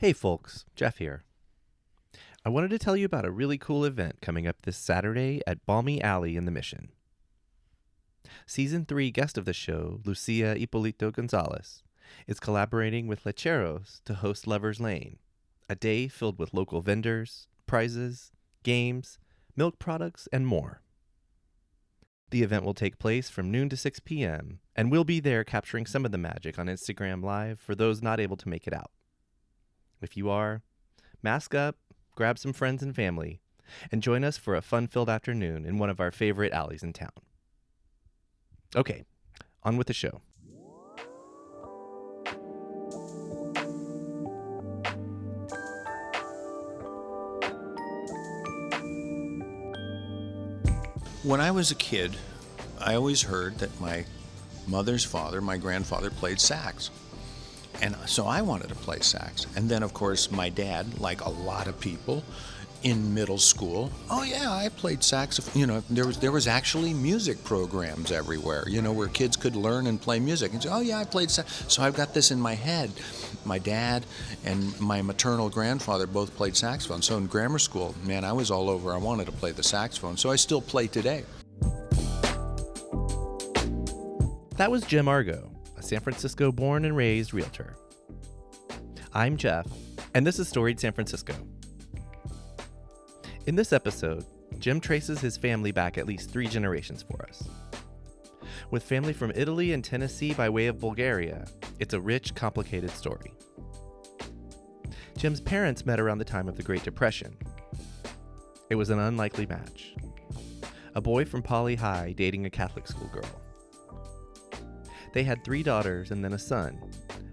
Hey folks, Jeff here. I wanted to tell you about a really cool event coming up this Saturday at Balmy Alley in the Mission. Season 3 guest of the show, Lucia Ippolito Gonzalez, is collaborating with Lecheros to host Lover's Lane, a day filled with local vendors, prizes, games, milk products, and more. The event will take place from noon to 6 p.m., and we'll be there capturing some of the magic on Instagram Live for those not able to make it out. If you are, mask up, grab some friends and family, and join us for a fun-filled afternoon in one of our favorite alleys in town. Okay, on with the show. When I was a kid, I always heard that my mother's father, my grandfather, played sax. And so I wanted to play sax. And then, of course, my dad, like a lot of people in middle school, oh yeah, I played saxophone. You know, there was actually music programs everywhere, you know, where kids could learn and play music. And say, oh yeah, I played sax. So I've got this in my head. My dad and my maternal grandfather both played saxophone. So in grammar school, man, I was all over. I wanted to play the saxophone. So I still play today. That was Jim Argo, a San Francisco born and raised realtor. I'm Jeff, and this is Storied San Francisco. In this episode, Jim traces his family back at least 3 generations for us. With family from Italy and Tennessee by way of Bulgaria, it's a rich, complicated story. Jim's parents met around the time of the Great Depression. It was an unlikely match. A boy from Poly High dating a Catholic school girl. They had 3 daughters and then a son,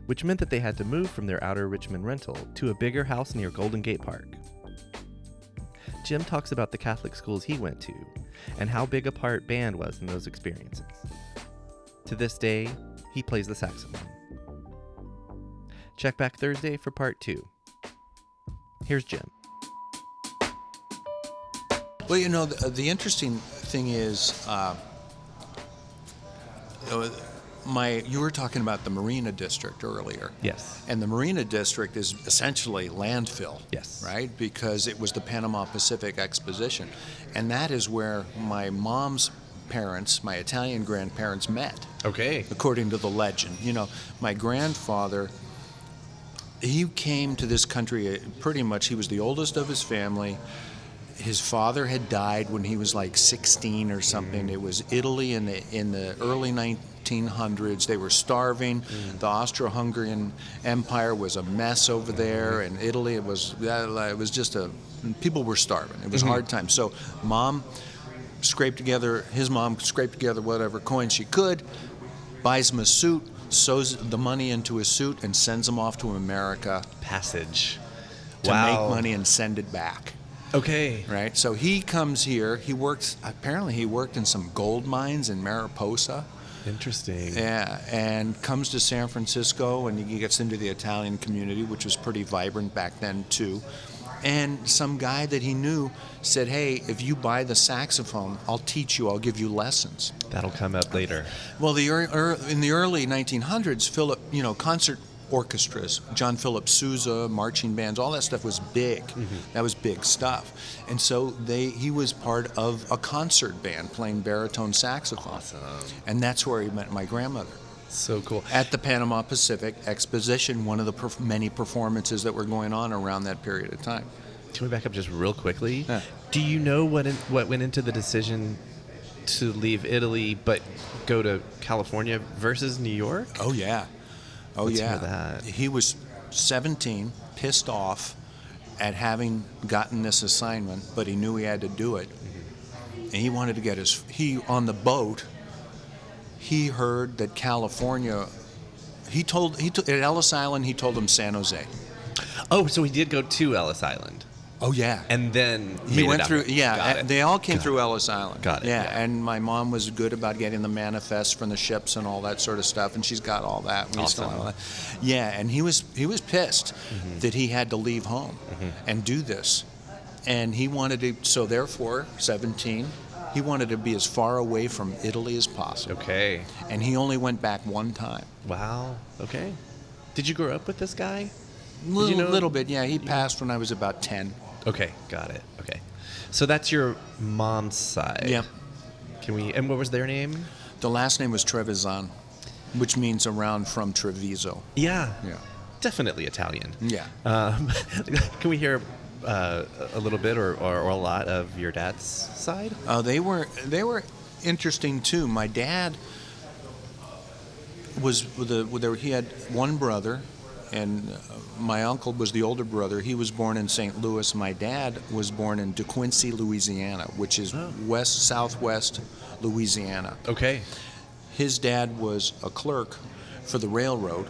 which meant that they had to move from their Outer Richmond rental to a bigger house near Golden Gate Park. Jim talks about the Catholic schools he went to and how big a part band was in those experiences. To this day, he plays the saxophone. Check back Thursday for part 2. Here's Jim. Well, you know, the interesting thing is, you were talking about the Marina District earlier. Yes. And the Marina District is essentially landfill. Yes. Right? Because it was the Panama Pacific Exposition. And that is where my mom's parents, my Italian grandparents, met. Okay. According to the legend. You know, my grandfather, he came to this country pretty much, he was the oldest of his family. His father had died when he was like 16 or something. It was Italy in the early 1900s. They were starving. The Austro-Hungarian Empire was a mess over there, and Italy it was just people were starving. It was a hard time. So his mom scraped together whatever coins she could, buys him a suit, sews the money into a suit, and sends him off to America. Passage. To make money and send it back. Okay. Right? So he comes here. Apparently he worked in some gold mines in Mariposa. Interesting. Yeah, and comes to San Francisco, and he gets into the Italian community, which was pretty vibrant back then too. And some guy that he knew said, hey, if you buy the saxophone, I'll teach you, I'll give you lessons. That'll come up later. Well, in the early 1900s, concert orchestras, John Philip Sousa, marching bands, all that stuff was big. That was big stuff. And so he was part of a concert band playing baritone saxophone. Awesome. And that's where he met my grandmother. So cool. At the Panama Pacific Exposition, one of the many performances that were going on around that period of time. Can we back up just real quickly? Yeah. Do you know what went into the decision to leave Italy but go to California versus New York? Oh, yeah. Let's hear that. He was 17, pissed off at having gotten this assignment, but he knew he had to do it. And he wanted to get on the boat, he heard that California, at Ellis Island, he told him San Jose. Oh, so he did go to Ellis Island. Oh, yeah. And then he went through, Got it. they all came through Ellis Island. Got it. Yeah, and my mom was good about getting the manifests from the ships and all that sort of stuff, and she's got all that. We still have all that. Yeah, and he was pissed that he had to leave home and do this. And he wanted to, so therefore, 17, he wanted to be as far away from Italy as possible. Okay. And he only went back one time. Wow. Okay. Did you grow up with this guy? Little bit, yeah. He passed when I was about 10. Okay, got it. Okay. So that's your mom's side. Yeah. And what was their name? The last name was Trevisan, which means around from Treviso. Yeah. Yeah. Definitely Italian. Yeah. Can we hear a little bit or a lot of your dad's side? They were interesting too. My dad he had one brother, and my uncle was the older brother. He was born in St. Louis. My dad was born in De Quincy, Louisiana, which is southwest Louisiana. Okay. His dad was a clerk for the railroad,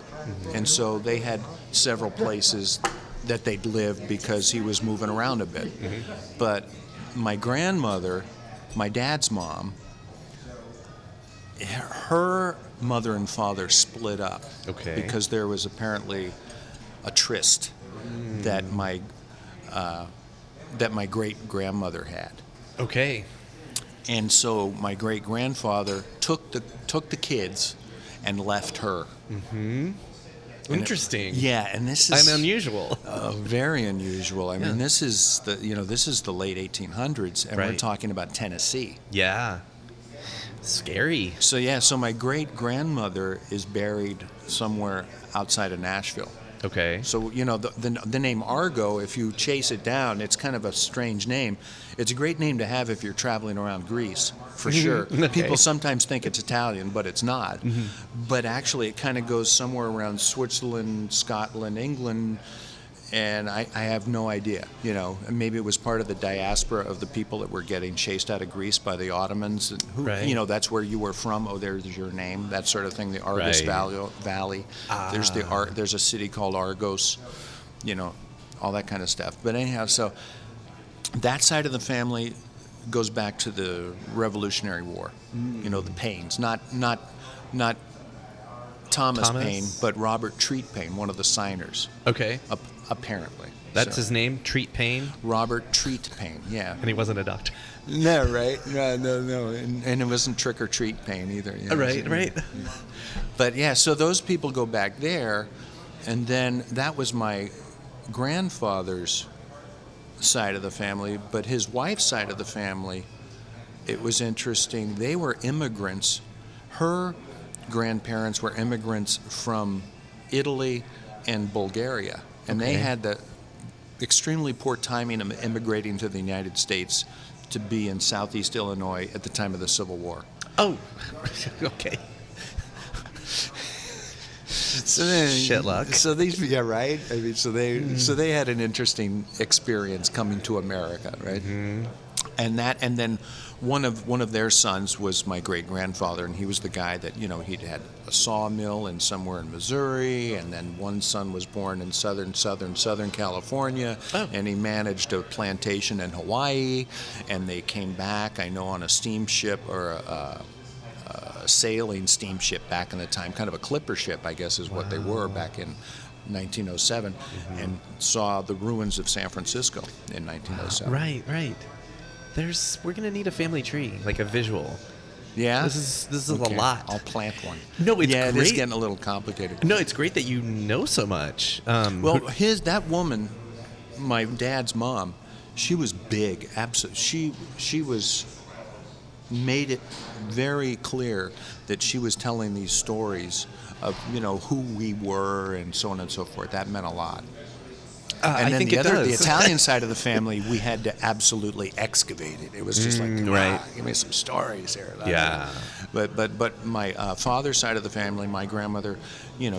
and so they had several places that they'd live because he was moving around a bit. But my grandmother, my dad's mom, her mother and father split up. Okay. Because there was apparently a tryst that my great grandmother had. Okay. And so my great grandfather took the kids and left her. Mm-hmm. Interesting. And this is unusual. Very unusual. I mean, this is the late 1800s, and we're talking about Tennessee. Yeah. Scary. So my great grandmother is buried somewhere outside of Nashville. Okay. So the name Argo, if you chase it down, it's kind of a strange name. It's a great name to have if you're traveling around Greece, for sure. Okay. People sometimes think it's Italian, but it's not. But actually, it kind of goes somewhere around Switzerland, Scotland, England, and I have no idea. Maybe it was part of the diaspora of the people that were getting chased out of Greece by the Ottomans. And that's where you were from. Oh, there's your name. That sort of thing. The Argus Valley. There's a city called Argos. All that kind of stuff. But anyhow, so that side of the family goes back to the Revolutionary War. The Paynes, not Thomas Paine, but Robert Treat Paine, one of the signers. Okay. Apparently. That's his name? Treat Paine? Robert Treat Paine, yeah. And he wasn't a doctor. No, right? No. And it wasn't Trick or Treat Paine either. Right. But yeah, so those people go back there, and then that was my grandfather's side of the family, but his wife's side of the family, it was interesting. They were immigrants. Her grandparents were immigrants from Italy and Bulgaria, and they had the extremely poor timing of immigrating to the United States to be in Southeast Illinois at the time of the Civil War. Oh, okay. Shit luck. So right. I mean, so they had an interesting experience coming to America, right? Mm-hmm. And then one of their sons was my great grandfather, and he was the guy that he'd had a sawmill in somewhere in Missouri, and then one son was born in southern California, and he managed a plantation in Hawaii, and they came back, I know, on a steamship or a sailing steamship back in the time, kind of a clipper ship, I guess is what they were back in 1907, and saw the ruins of San Francisco in 1907. Right. We're gonna need a family tree, like a visual. Yeah, this is okay. A lot. I'll plant one. No, it's great. It is getting a little complicated. No, it's great that you know so much. That woman, my dad's mom, she was big. Absolutely, she was made it very clear that she was telling these stories of who we were and so on and so forth. That meant a lot. And then the Italian side of the family, we had to absolutely excavate it. It was just like, give me some stories here. Yeah. But my father's side of the family, my grandmother,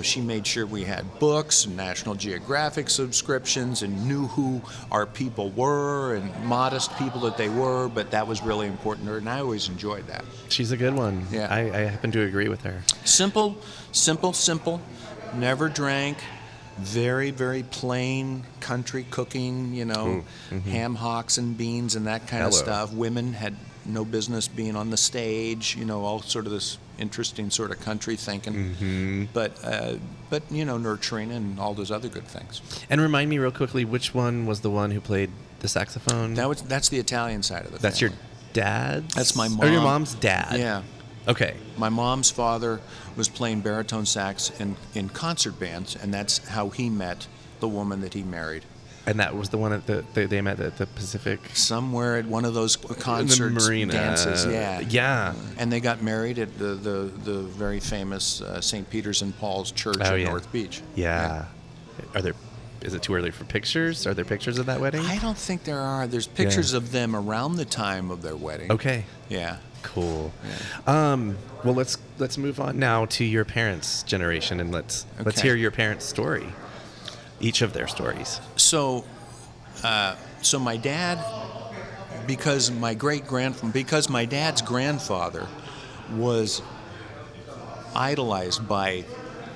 she made sure we had books and National Geographic subscriptions and knew who our people were and modest people that they were. But that was really important to her, and I always enjoyed that. She's a good one. Yeah. I happen to agree with her. Simple. Never drank. Very, very plain country cooking, ham hocks and beans and that kind of stuff. Women had no business being on the stage, all sort of this interesting sort of country thinking, but nurturing and all those other good things. And remind me real quickly, which one was the one who played the saxophone? That's the Italian side of the family. That's your dad's? That's my mom. Or your mom's dad? Yeah. Okay. My mom's father was playing baritone sax in concert bands, and that's how he met the woman that he married. And that was the one at they met at the Pacific. Somewhere at one of those concerts, the marina dances, yeah. Yeah. And they got married at the very famous St. Peter's and Paul's Church in North Beach. Yeah. Is it too early for pictures? Are there pictures of that wedding? I don't think there are. There's pictures of them around the time of their wedding. Okay. Yeah. Cool. Yeah. Well, let's move on now to your parents' generation, and let's hear your parents' story. Each of their stories. So my dad, because my dad's grandfather was idolized by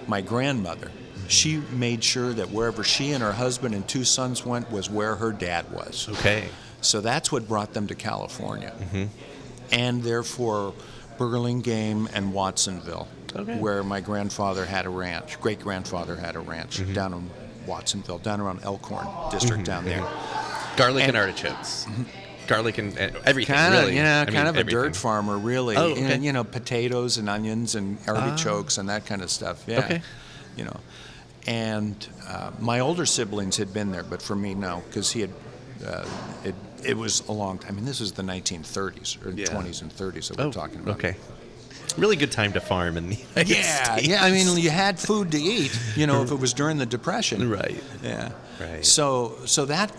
my grandmother, she made sure that wherever she and her husband and 2 sons went was where her dad was. Okay. So that's what brought them to California. Mm-hmm. And therefore Burlingame and Watsonville, where my grandfather had a ranch, great-grandfather had a ranch down in Watsonville, down around Elkhorn District down there. Garlic and artichokes. Garlic and everything, really. Yeah, kind of everything. A dirt farmer, really. Oh, okay. And, potatoes and onions and artichokes and that kind of stuff. Yeah. Okay. And my older siblings had been there, but for me, no, because he had, it was a long time. I mean, this was the 1930s or 20s and 30s that we're talking about. Okay. Really good time to farm in the United States. Yeah. I mean, you had food to eat, if it was during the Depression. Right. Yeah. Right. So that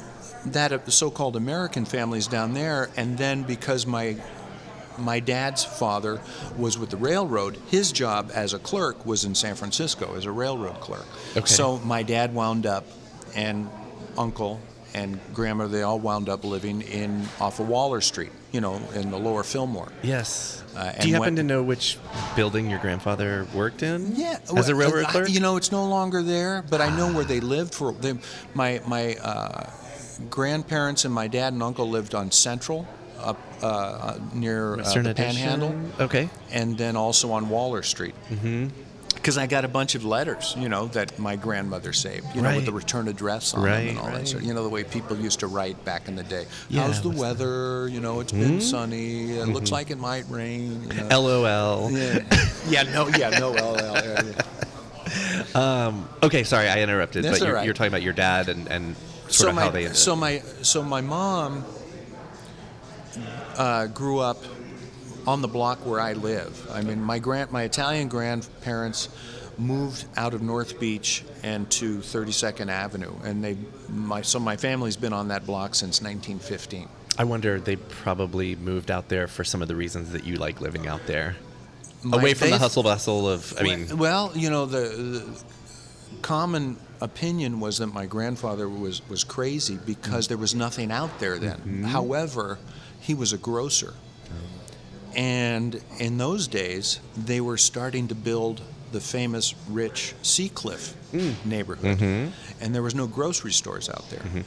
so-called American families down there, and then because my dad's father was with the railroad, his job as a clerk was in San Francisco as a railroad clerk. Okay. So my dad wound up, and uncle and grandma, they all wound up living off of Waller Street, in the Lower Fillmore. Yes. Do you happen to know which building your grandfather worked in? Yeah. As a railroad clerk? It's no longer there, but I know where they lived. My grandparents and my dad and uncle lived on Central, up near the Panhandle. Okay. And then also on Waller Street. Mm-hmm. Because I got a bunch of letters, that my grandmother saved, with the return address on them and all that sort. The way people used to write back in the day. Yeah, how's the weather? It's been sunny. It looks like it might rain. LOL. Yeah. No, LOL. Yeah. Okay, sorry, I interrupted. That's but all right. you're talking about your dad and sort of how they ended up. So my mom grew up on the block where I live. I mean, my Italian grandparents moved out of North Beach and to 32nd Avenue, and my family's been on that block since 1915. I wonder, they probably moved out there for some of the reasons that you like living out there, away from the hustle bustle of. Well, the common opinion was that my grandfather was crazy because there was nothing out there then. Mm-hmm. However, he was a grocer. And in those days, they were starting to build the famous rich Seacliff neighborhood. Mm-hmm. And there was no grocery stores out there. Mm-hmm.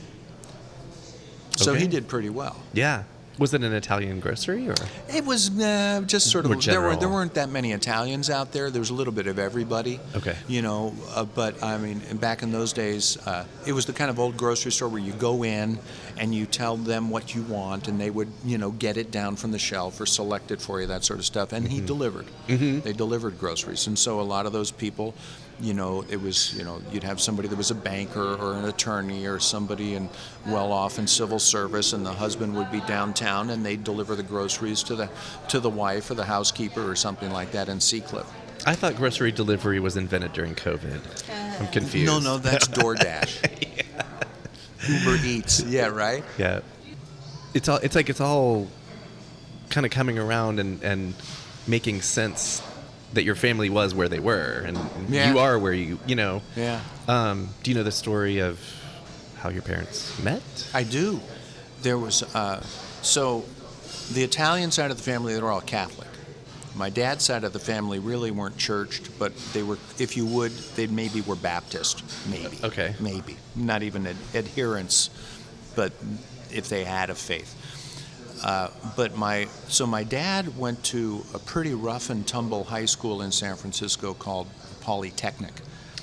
So he did pretty well. Yeah. Was it an Italian grocery, or? It was just sort of. There weren't that many Italians out there. There was a little bit of everybody. Okay. But I mean, back in those days, it was the kind of old grocery store where you go in and you tell them what you want, and they would, get it down from the shelf or select it for you, that sort of stuff. And he delivered. Mm-hmm. They delivered groceries, and so a lot of those people. It was, you'd have somebody that was a banker or an attorney or somebody well off in civil service, and the husband would be downtown, and they'd deliver the groceries to the wife or the housekeeper or something like that in Seacliff. I thought grocery delivery was invented during COVID. I'm confused. No, that's DoorDash. Uber Eats. Yeah, right? Yeah. It's all kind of coming around and making sense. That your family was where they were, and you are where you. Yeah. Do you know the story of how your parents met? I do. There was so the Italian side of the family, they were all Catholic. My dad's side of the family really weren't churched, but they were. If you would, they maybe were Baptist. Maybe. Okay. Maybe not even adherents, but if they had a faith. But my dad went to a pretty rough and tumble high school in San Francisco called Polytechnic.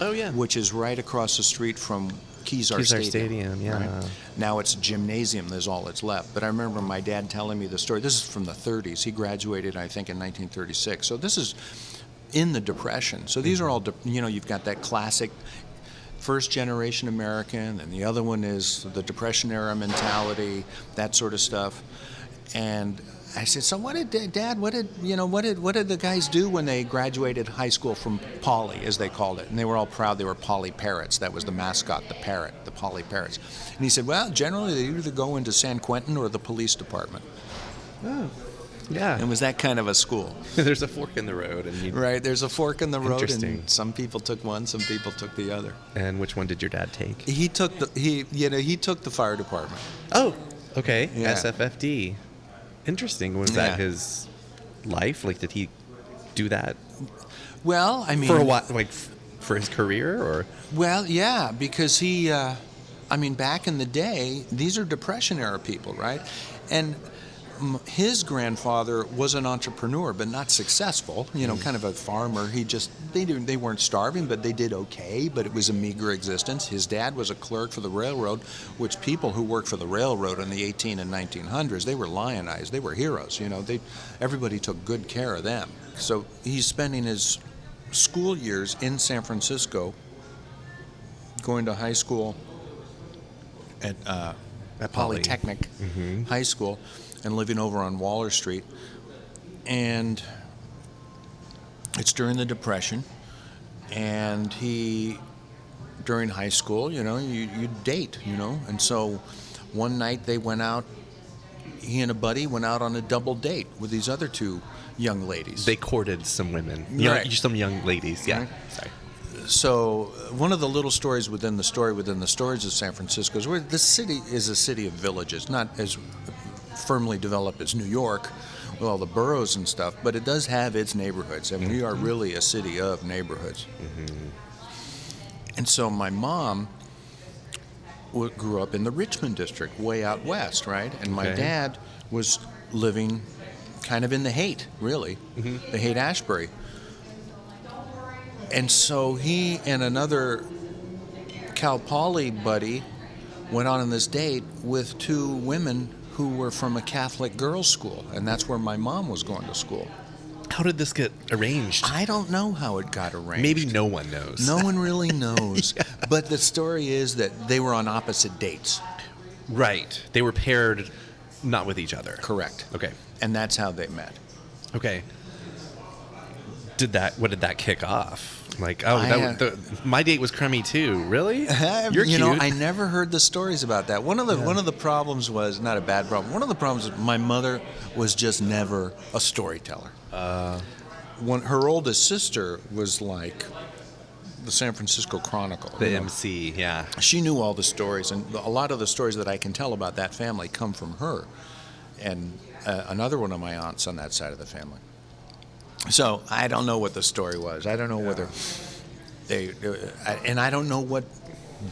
Oh, yeah. Which is right across the street from Kezar Stadium. Yeah. Right? Now it's a gymnasium. There's all that's left. But I remember my dad telling me the story. This is from the 30s. He graduated, I think, in 1936. So this is in the Depression. So these are all, you've got that classic first generation American, and the other one is the Depression era mentality, that sort of stuff. And I said, so what did Dad? What did the guys do when they graduated high school from Polly, as they called it? And they were all proud. They were Polly Parrots. That was the mascot, the parrot, the Polly Parrots. And he said, well, generally they either go into San Quentin or the police department. Oh, yeah. It was that kind of a school. There's a fork in the road, and Right. There's a fork in the road, Interesting. and some people took one, some people took the other. And which one did your dad take? He took he took the fire department. Oh, okay. Yeah. SFFD. Interesting. Was that his life? Like, did he do that Well, I mean, for a while, like for his career, or? Well, yeah, because he, back in the day, these are Depression era people, right? And his grandfather was an entrepreneur, but not successful. Kind of a farmer. They weren't starving, but they did okay. But it was a meager existence. His dad was a clerk for the railroad, which people who worked for the railroad in the 18 and 1900s, they were lionized. They were heroes. Everybody took good care of them. So he's spending his school years in San Francisco, going to high school at Polytechnic High School, and living over on Waller Street. And it's during the Depression, and during high school, you date, and so one night they went out, he and a buddy went out on a double date with these other two young ladies. They courted some women. Right. Some young ladies, yeah. Right. Sorry. So one of the little stories within the stories of San Francisco is where the city is a city of villages, not as firmly developed as New York with all the boroughs and stuff, but it does have its neighborhoods, and we are really a city of neighborhoods. And so my mom grew up in the Richmond district, way out west, right? And my dad was living kind of in the Haight, really, the Haight-Ashbury. And so he and another Cal Poly buddy went on this date with two women who were from a Catholic girls' school, and that's where my mom was going to school. How did this get arranged? I don't know how it got arranged. Maybe no one knows. No one really knows. But the story is that they were on opposite dates. Right. They were paired not with each other. Correct. Okay. And that's how they met. Okay. What did that kick off? Like, my date was crummy too. Really? You're cute. I never heard the stories about that. One of the problems was not a bad problem. One of the problems was my mother was just never a storyteller. Her oldest sister was like the San Francisco Chronicle. The MC, yeah. She knew all the stories, and a lot of the stories that I can tell about that family come from her, and another one of my aunts on that side of the family. So I don't know what the story was. I don't know whether and I don't know what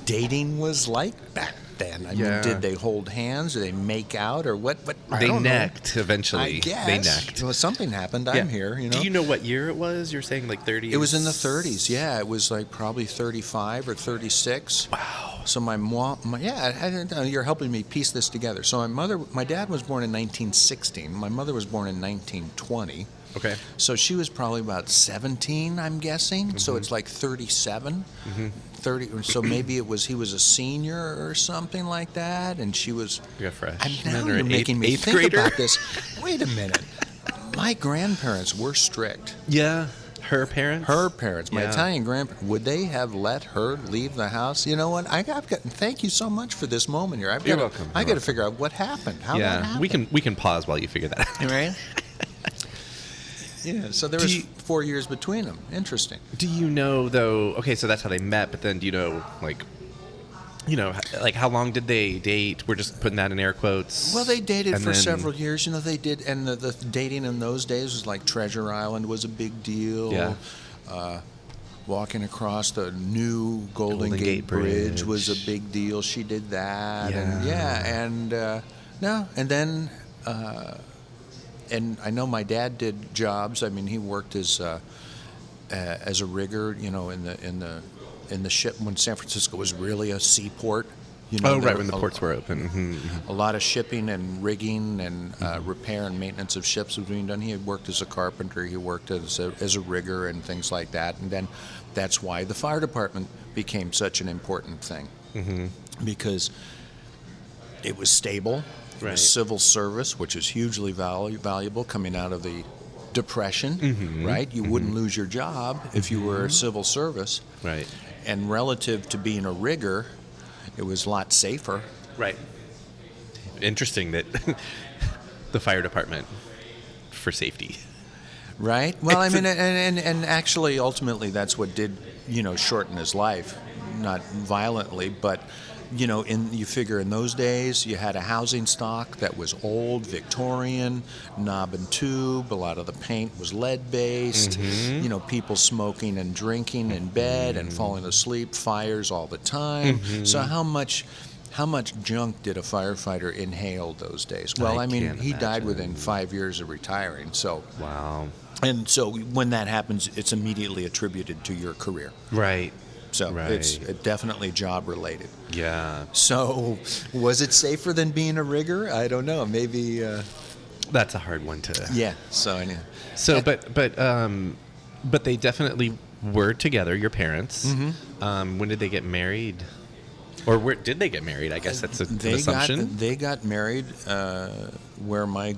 dating was like back then. I mean, did they hold hands? Did they make out, or what? But they necked eventually. I guess. They necked. Well, something happened. I'm here. Do you know what year it was? You're saying like 30s? It was in the 30s. Yeah, it was like probably 35 or 36. Wow. So my mom, you're helping me piece this together. So my dad was born in 1916. My mother was born in 1920. Okay. So she was probably about 17, I'm guessing. So it's like 37. 30. So maybe he was a senior or something like that, and she was. You're fresh. Now you're making me think grader? about this. Wait a minute. My grandparents were strict. Yeah. Her parents? Her parents, my Italian grandparents, would they have let her leave the house? You know what? Thank you so much for this moment here. You're welcome. I got to figure out what happened. How that happened. We can pause while you figure that out. Right? Yeah. So there was 4 years between them. Interesting. Do you know though? Okay, so that's how they met. But then do you know how long did they date? We're just putting that in air quotes. Well, they dated for several years. They did, and the dating in those days was like Treasure Island was a big deal. Yeah. Walking across the new Golden Gate Bridge was a big deal. She did that. Yeah. And then and I know my dad did jobs. I mean, he worked as a rigger, in the ship when San Francisco was really a seaport. Oh, right, there when the ports were open. a lot of shipping and rigging and repair and maintenance of ships was being done. He had worked as a carpenter. He worked as a rigger and things like that. And then that's why the fire department became such an important thing, because it was stable. It Right. was civil service, which is hugely valuable coming out of the Depression, right? You wouldn't lose your job if you were a civil service. Right. And relative to being a rigger, it was a lot safer. Right. Interesting that the fire department for safety. Right? Well, I mean, and actually, ultimately, that's what did, shorten his life. Not violently, but, you figure in those days, you had a housing stock that was old, Victorian, knob and tube. A lot of the paint was lead-based. People smoking and drinking in bed and falling asleep, fires all the time. So how much junk did a firefighter inhale those days? Well, I mean, he died within 5 years of retiring. So Wow. And so when that happens, it's immediately attributed to your career. Right. So Right. it's definitely job related. Yeah. So was it safer than being a rigger? I don't know. Maybe. That's a hard one to. Yeah. So anyway. So, but they definitely were together. Your parents. When did they get married? Or where did they get married? I guess that's an assumption. They got married where my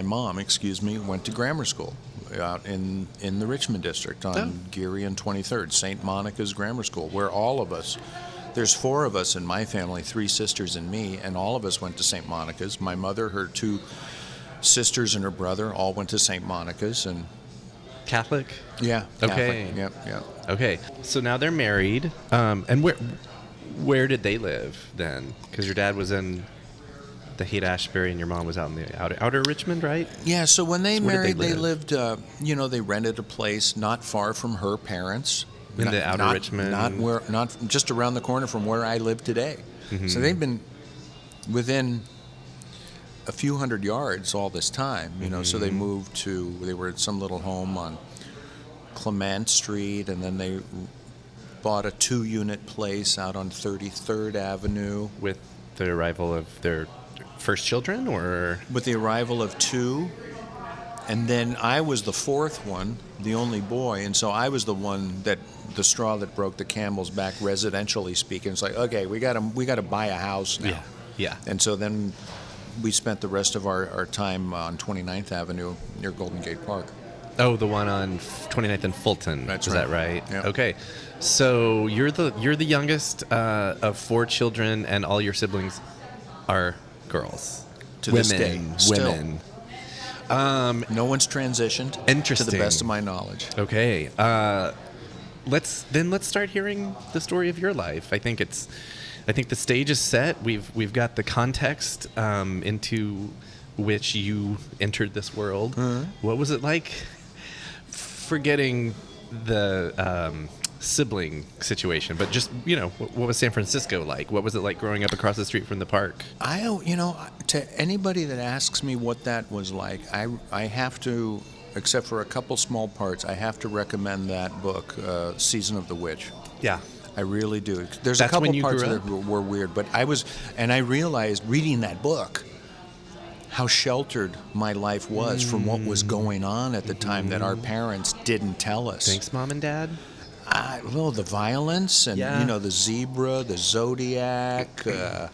mom, went to grammar school out in the Richmond district on Geary and 23rd, St. Monica's Grammar School, where all of us, there's 4 of us in my family, 3 sisters and me, and all of us went to St. Monica's. My mother, her 2 sisters and her brother all went to St. Monica's. And Catholic? yeah. Okay. Catholic. Yep. Okay. So now they're married. And where did they live then? Because your dad was in the Haight-Ashbury and your mom was out in the Outer Richmond, right? Yeah, so when they where did married, they they lived, they rented a place not far from her parents. In the Outer Richmond? Not just around the corner from where I live today. So they've been within a few hundred yards all this time, so they they were at some little home on Clement Street, and then they bought a 2-unit place out on 33rd Avenue. With the arrival of their first children, or? With the arrival of 2, and then I was the 4th one, the only boy, and so I was the straw that broke the camel's back, residentially speaking. It's like, okay, we got to buy a house now. Yeah. And so then we spent the rest of our time on 29th Avenue near Golden Gate Park. Oh, the one on 29th and Fulton. That's Is right. that right? Yeah. Okay. So you're the youngest of 4 children, and all your siblings are girls. To this day, still. Women. No one's transitioned. Interesting. To the best of my knowledge. Okay. Let's start hearing the story of your life. I think the stage is set. We've got the context into which you entered this world. What was it like? Forgetting the sibling situation, but just what was San Francisco like? What was it like growing up across the street from the park? I don't, to anybody that asks me what that was like, I have to, except for a couple small parts, I have to recommend that book, Season of the Witch. Yeah. I really do. There's That's a couple when you parts grew that were weird, but I realized reading that book how sheltered my life was from what was going on at the time that our parents didn't tell us. Thanks, Mom and Dad. Well, the violence and Yeah. the zebra, the Zodiac, the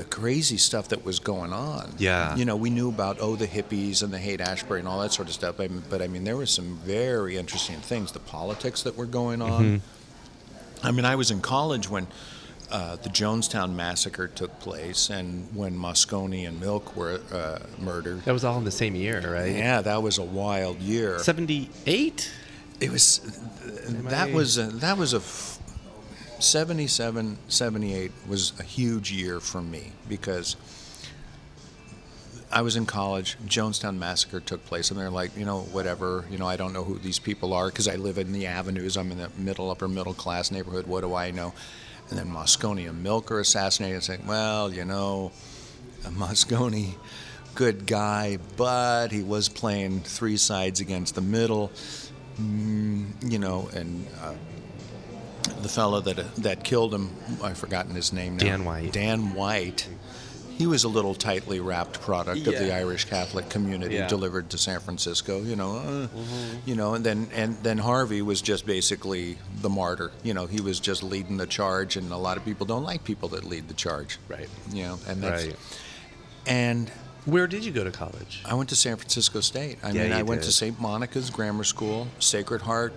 crazy stuff that was going on. Yeah. We knew about the hippies and the Haight-Ashbury and all that sort of stuff. But there were some very interesting things. The politics that were going on. I was in college when the Jonestown Massacre took place, and when Moscone and Milk were murdered. That was all in the same year, right? Yeah, that was a wild year. 78? It was. That was a 77, 78 was a huge year for me because I was in college. Jonestown Massacre took place, and they're like, whatever. I don't know who these people are because I live in the avenues. I'm in the upper middle class neighborhood. What do I know? And then Moscone and Milk are assassinated. And saying, well, Moscone, good guy, but he was playing 3 sides against the middle. And the fellow that killed him, I've forgotten his name now. Dan White. Dan White. He was a little tightly wrapped product of the Irish Catholic community, delivered to San Francisco. And then Harvey was just basically the martyr. He was just leading the charge, and a lot of people don't like people that lead the charge. Right. And that's Right. and. Where did you go to college? I went to San Francisco State. I went to St. Monica's Grammar School, Sacred Heart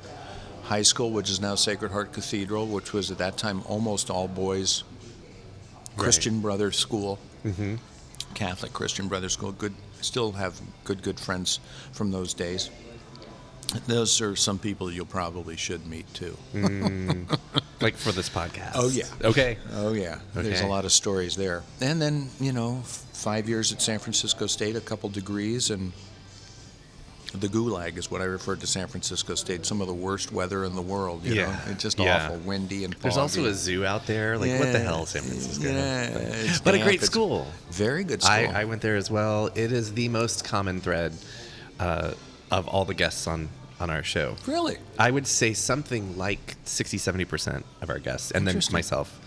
High School, which is now Sacred Heart Cathedral, which was at that time almost all boys Christian Brothers School, Catholic Christian Brothers School. Still have good friends from those days. Those are some people you probably should meet too. Like for this podcast? Oh yeah. Okay. Oh yeah. Okay. There's a lot of stories there. And then 5 years at San Francisco State, a couple degrees, and the gulag is what I referred to San Francisco State. Some of the worst weather in the world. You know, it's just awful, windy and foggy. There's also a zoo out there. Like, what the hell, San Francisco? Yeah, but a great school. Very good school. I went there as well. It is the most common thread of all the guests on our show. Really? I would say something like 60-70% of our guests, and then myself.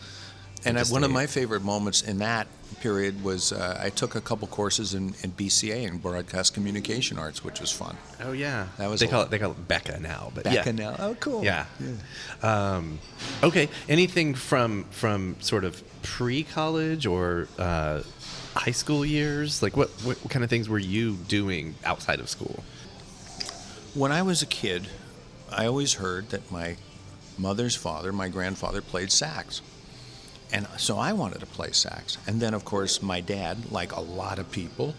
And one of my favorite moments in that period was I took a couple courses in BCA, in Broadcast Communication Arts, which was fun. Oh yeah, that was they call it Becca now, but Becca now. Oh, cool. Yeah. Okay. Anything from sort of pre-college or high school years? Like what kind of things were you doing outside of school? When I was a kid, I always heard that my mother's father, my grandfather, played sax. And so I wanted to play sax. And then, of course, my dad, like a lot of people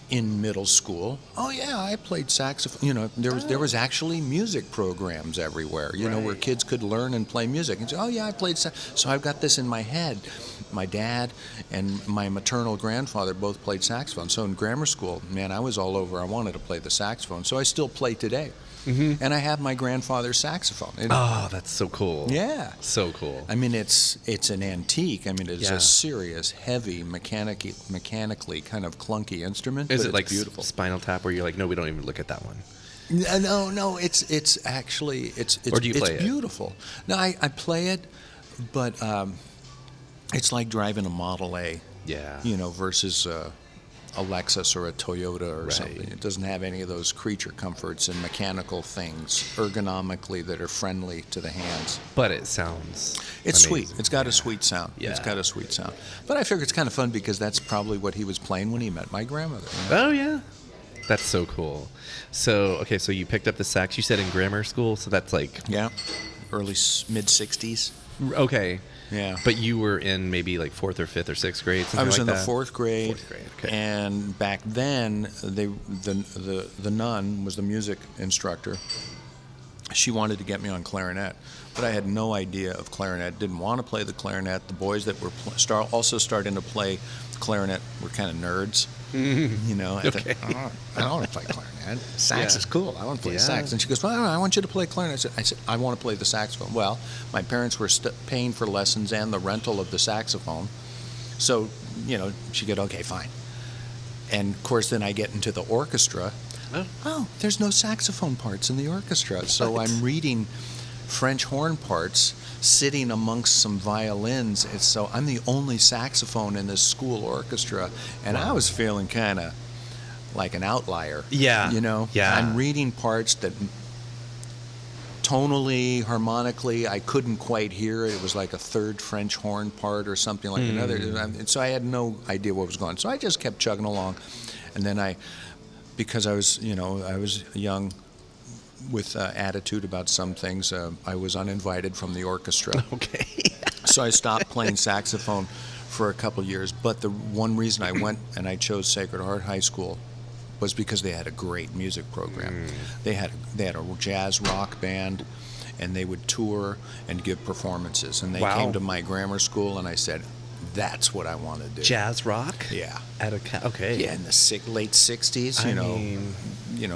in middle school, oh, yeah, I played saxophone. There was actually music programs everywhere, where kids could learn and play music. And say, oh, yeah, I played sax. So I've got this in my head. My dad and my maternal grandfather both played saxophone. So in grammar school, man, I was all over. I wanted to play the saxophone. So I still play today. And I have my grandfather's saxophone. Oh, that's so cool. Yeah. So cool. I mean, it's an antique. I mean, it's a serious, heavy, mechanically kind of clunky instrument. Is but it like beautiful. Spinal Tap where you're like, no, we don't even look at that one? No, it's actually, or do you play it's beautiful. No, I play it, but it's like driving a Model A. Yeah. Versus a Lexus or a Toyota or something. It doesn't have any of those creature comforts and mechanical things ergonomically that are friendly to the hands. But it sounds It's amazing. sweet. It's got a sweet sound. Yeah. It's got a sweet sound. But I figure it's kind of fun because that's probably what he was playing when he met my grandmother. Oh, yeah. That's so cool. So you picked up the sax. You said in grammar school, so that's like... Yeah, mid-60s. Okay. Yeah. But you were in maybe like 4th or 5th or 6th grade, something I was like in that? the 4th grade. 4th grade, okay. And back then, the nun was the music instructor. She wanted to get me on clarinet, but I had no idea of clarinet. Didn't want to play the clarinet. The boys that were also starting to play clarinet were kind of nerds. I thought, I don't want to play clarinet. Sax is cool. I want to play sax. And she goes, well, I want you to play clarinet. I said, I want to play the saxophone. Well, my parents were paying for lessons and the rental of the saxophone. So, she goes, okay, fine. And, of course, then I get into the orchestra. Oh, there's no saxophone parts in the orchestra. So I'm reading French horn parts, sitting amongst some violins. So I'm the only saxophone in this school orchestra, and I was feeling kind of like an outlier. Yeah. Yeah. I'm reading parts that tonally, harmonically, I couldn't quite hear it. It was like a third French horn part or something like another. And so I had no idea what was going on. So I just kept chugging along, and then because I was young, with attitude about some things, I was uninvited from the orchestra. Okay. So I stopped playing saxophone for a couple years. But the one reason I went and I chose Sacred Heart High School was because they had a great music program. They had a jazz rock band, and they would tour and give performances. And they came to my grammar school, and I said, that's what I want to do. Jazz rock? Yeah. Okay. Yeah, in the late 60s,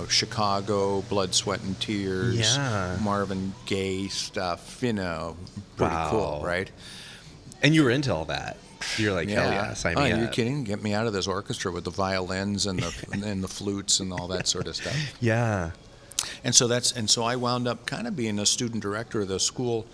Chicago, Blood, Sweat, and Tears, Marvin Gaye stuff, pretty cool, right? And you were into all that. You're like, hell yeah, sign me up. Are you kidding? Get me out of this orchestra with the violins and the and the flutes and all that sort of stuff. Yeah. And so I wound up kind of being a student director of the school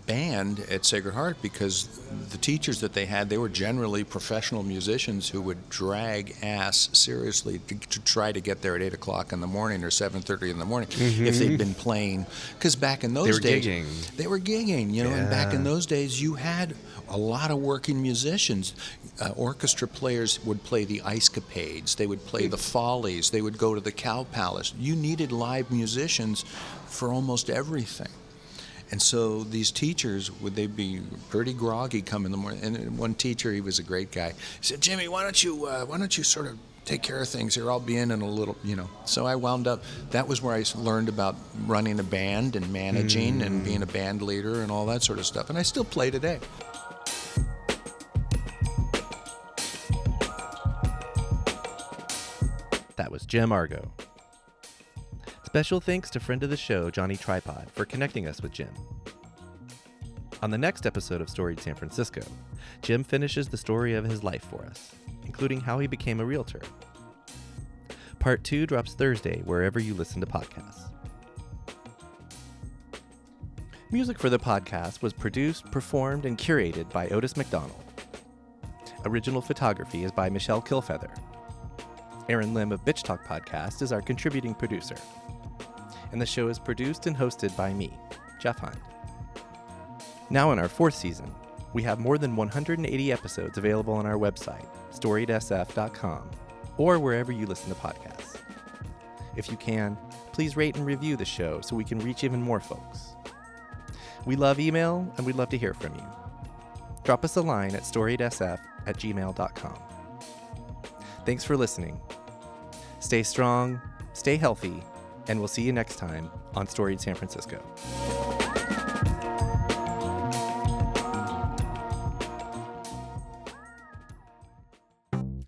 band at Sacred Heart because the teachers that they had, they were generally professional musicians who would drag ass seriously to try to get there at 8 o'clock in the morning or 7:30 in the morning if they'd been playing. Because back in those days, they were gigging, you know, and back in those days you had a lot of working musicians. Orchestra players would play the Ice Capades, they would play the Follies, they would go to the Cow Palace. You needed live musicians for almost everything. And so these teachers, they'd be pretty groggy come in the morning. And one teacher, he was a great guy. He said, "Jimmy, why don't you sort of take care of things here? I'll be in a little, you know." So I wound up, that was where I learned about running a band and managing and being a band leader and all that sort of stuff. And I still play today. That was Jim Argo. Special thanks to friend of the show, Johnny Tripod, for connecting us with Jim. On the next episode of Storied San Francisco, Jim finishes the story of his life for us, including how he became a realtor. Part 2 drops Thursday wherever you listen to podcasts. Music for the podcast was produced, performed, and curated by Otis McDonald. Original photography is by Michelle Kilfeather. Aaron Lim of Bitch Talk Podcast is our contributing producer. And the show is produced and hosted by me, Jeff Hunt. Now in our 4th season, we have more than 180 episodes available on our website, storiedsf.com, or wherever you listen to podcasts. If you can, please rate and review the show so we can reach even more folks. We love email, and we'd love to hear from you. Drop us a line at storiedsf@gmail.com. Thanks for listening. Stay strong, stay healthy, and we'll see you next time on Storied San Francisco.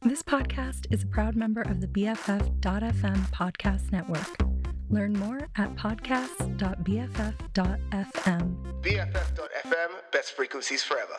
This podcast is a proud member of the BFF.FM podcast network. Learn more at podcasts.bff.fm. BFF.FM, best frequencies forever.